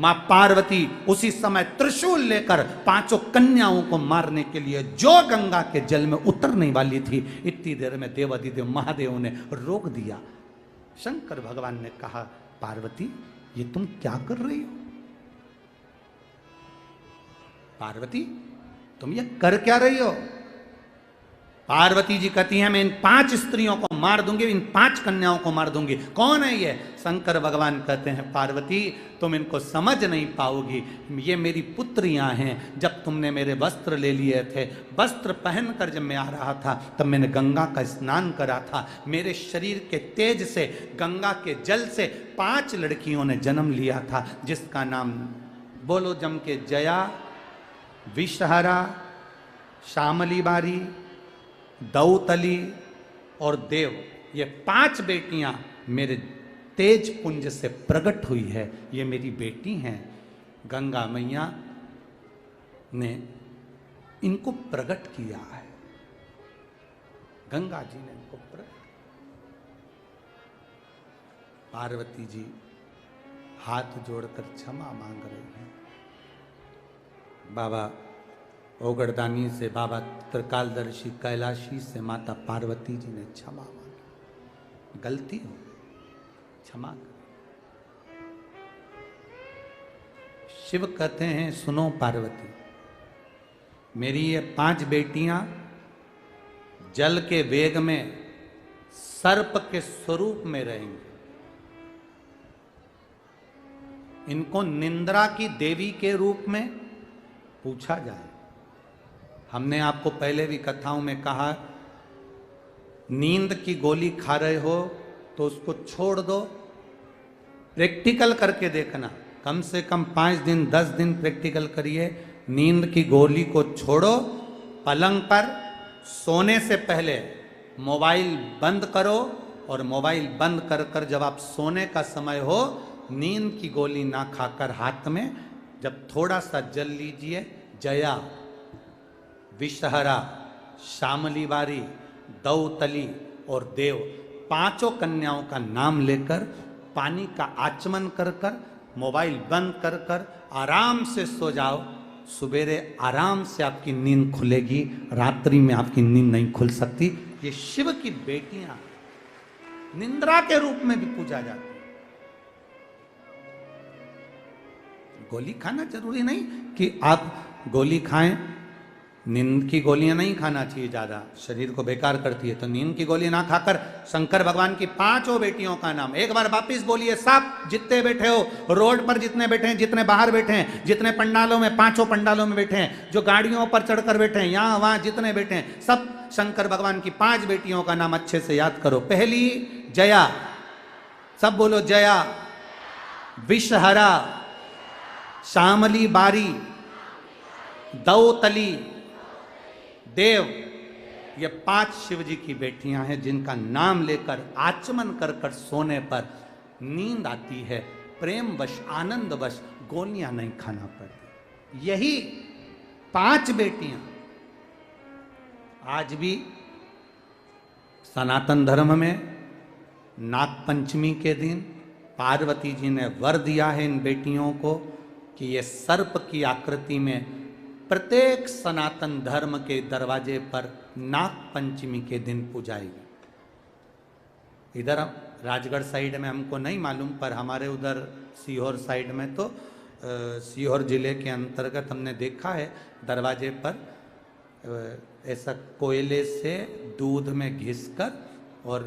मां पार्वती उसी समय त्रिशूल लेकर पांचों कन्याओं को मारने के लिए जो गंगा के जल में उतरने वाली थी, इतनी देर में देवाधिदेव महादेव ने रोक दिया। शंकर भगवान ने कहा, पार्वती ये तुम क्या कर रही हो? पार्वती तुम ये कर क्या रही हो? पार्वती जी कहती हैं, मैं इन 5 स्त्रियों को मार दूंगी, इन 5 कन्याओं को मार दूंगी। कौन है ये? शंकर भगवान कहते हैं, पार्वती तुम इनको समझ नहीं पाओगी, ये मेरी पुत्रियां हैं। जब तुमने मेरे वस्त्र ले लिए थे, वस्त्र पहनकर जब मैं आ रहा था, तब मैंने गंगा का स्नान करा था। मेरे शरीर के तेज से, गंगा के जल से 5 लड़कियों ने जन्म लिया था, जिसका नाम बोलो जम के, जया, विषहरा, श्यामली बारी, दौतली और देव। ये 5 बेटियां मेरे तेज पुंज से प्रकट हुई है, ये मेरी बेटी हैं। गंगा मैया ने इनको प्रकट किया है, गंगा जी ने इनको प्रकट। पार्वती जी हाथ जोड़कर क्षमा मांग रही हैं। बाबा ओगड़दानी से, बाबा त्रिकालदर्शी कैलाशी से माता पार्वती जी ने क्षमा मांगी, गलती हो क्षमा कर। शिव कहते हैं, सुनो पार्वती, मेरी ये 5 बेटियां जल के वेग में सर्प के स्वरूप में रहेंगी। इनको निंद्रा की देवी के रूप में पूछा जाए। हमने आपको पहले भी कथाओं में कहा, नींद की गोली खा रहे हो तो उसको छोड़ दो, प्रैक्टिकल करके देखना, कम से कम 5 दिन 10 दिन प्रैक्टिकल करिए। नींद की गोली को छोड़ो, पलंग पर सोने से पहले मोबाइल बंद करो, और मोबाइल बंद कर कर जब आप सोने का समय हो, नींद की गोली ना खाकर हाथ में जब थोड़ा सा जल लीजिए, जया, विषहरा, श्यामली बारी, दौतली और देव, 5 कन्याओं का नाम लेकर पानी का आचमन कर कर, मोबाइल बंद कर कर आराम से सो जाओ। सवेरे आराम से आपकी नींद खुलेगी, रात्रि में आपकी नींद नहीं खुल सकती। ये शिव की बेटियां निंद्रा के रूप में भी पूजा जाती है। गोली खाना जरूरी नहीं कि आप गोली खाएं, नींद की गोलियां नहीं खाना चाहिए, ज्यादा शरीर को बेकार करती है। तो नींद की गोली ना खाकर शंकर भगवान की 5 बेटियों का नाम एक बार वापिस बोलिए, सब जितने बैठे हो, रोड पर जितने बैठे हैं, जितने बाहर बैठे हैं, जितने पंडालों में, 5 पंडालों में बैठे हैं, जो गाड़ियों पर चढ़कर बैठे हैं, यहां वहां जितने बैठे हैं, सब शंकर भगवान की 5 बेटियों का नाम अच्छे से याद करो। पहली जया, सब बोलो जया, विषहरा, श्यामली बारी, दौतली, देव। ये 5 शिव जी की बेटियां हैं, जिनका नाम लेकर आचमन कर कर सोने पर नींद आती है, प्रेम वश, आनंद वश गोलियां नहीं खाना पड़ती। यही 5 बेटियां आज भी सनातन धर्म में नाग पंचमी के दिन पार्वती जी ने वर दिया है इन बेटियों को कि ये सर्प की आकृति में प्रत्येक सनातन धर्म के दरवाजे पर नाग पंचमी के दिन पूजाएगी। इधर राजगढ़ साइड में हमको नहीं मालूम, पर हमारे उधर सीहोर साइड में तो सीहोर जिले के अंतर्गत हमने देखा है, दरवाजे पर ऐसा कोयले से दूध में घिसकर और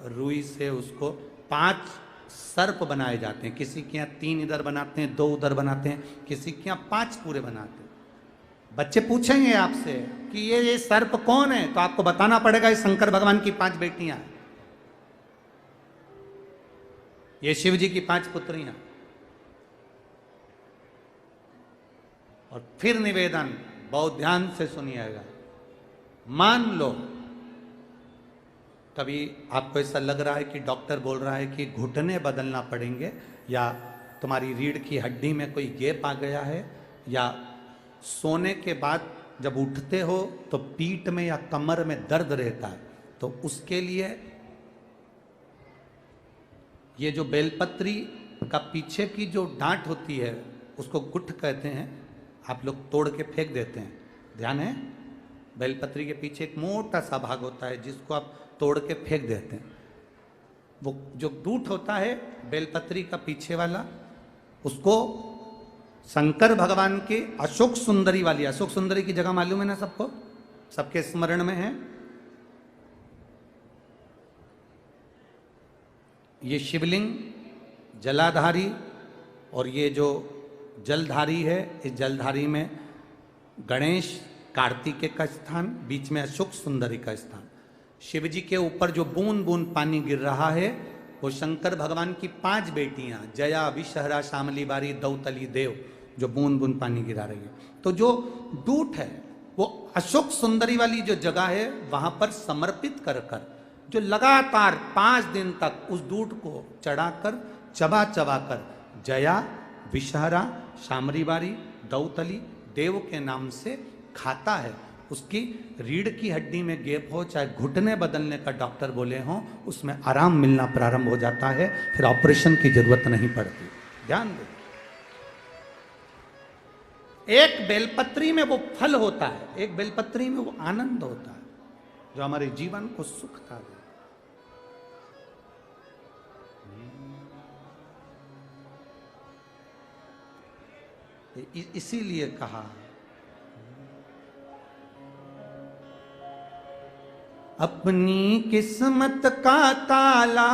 रुई से उसको 5 सर्प बनाए जाते हैं। किसी के यहाँ 3 इधर बनाते हैं, 2 उधर बनाते हैं, किसी के यहाँ 5 पूरे बनाते हैं। बच्चे पूछेंगे आपसे कि ये सर्प कौन है, तो आपको बताना पड़ेगा ये शंकर भगवान की 5 बेटियां, ये शिव जी की 5 पुत्रियां। और फिर निवेदन, बहुत ध्यान से सुनिएगा। मान लो कभी आपको ऐसा लग रहा है कि डॉक्टर बोल रहा है कि घुटने बदलना पड़ेंगे, या तुम्हारी रीढ़ की हड्डी में कोई गैप आ गया है, या सोने के बाद जब उठते हो तो पीठ में या कमर में दर्द रहता है, तो उसके लिए ये जो बेलपत्री का पीछे की जो डांट होती है, उसको गुठ कहते हैं, आप लोग तोड़ के फेंक देते हैं, ध्यान है? बेलपत्री के पीछे एक मोटा सा भाग होता है जिसको आप तोड़ के फेंक देते हैं। वो जो दूठ होता है बेलपत्री का पीछे वाला, उसको शंकर भगवान के अशोक सुंदरी वाली, अशोक सुंदरी की जगह मालूम है ना सबको, सबके स्मरण में है। ये शिवलिंग जलाधारी और ये जो जलधारी है, इस जलधारी में गणेश कार्तिकेय का स्थान, बीच में अशोक सुंदरी का स्थान। शिव जी के ऊपर जो बूंद बूंद पानी गिर रहा है वो शंकर भगवान की 5 बेटियां जया, विषहरा, शामली बारी, दौतली, देव, जो बूंद बूंद पानी गिरा रही है। तो जो दूठ है वो अशोक सुंदरी वाली जो जगह है वहां पर समर्पित कर कर, जो लगातार 5 दिन तक उस दूध को चढ़ाकर चबा चबा कर जया, विषहरा, शामरीबारी, दौतली, देव के नाम से खाता है, उसकी रीढ़ की हड्डी में गैप हो, चाहे घुटने बदलने का डॉक्टर बोले हों, उसमें आराम मिलना प्रारंभ हो जाता है, फिर ऑपरेशन की जरूरत नहीं पड़ती। ध्यान दो, एक बेलपत्री में वो फल होता है, एक बेलपत्री में वो आनंद होता है जो हमारे जीवन को सुख था। इसीलिए कहा अपनी किस्मत का ताला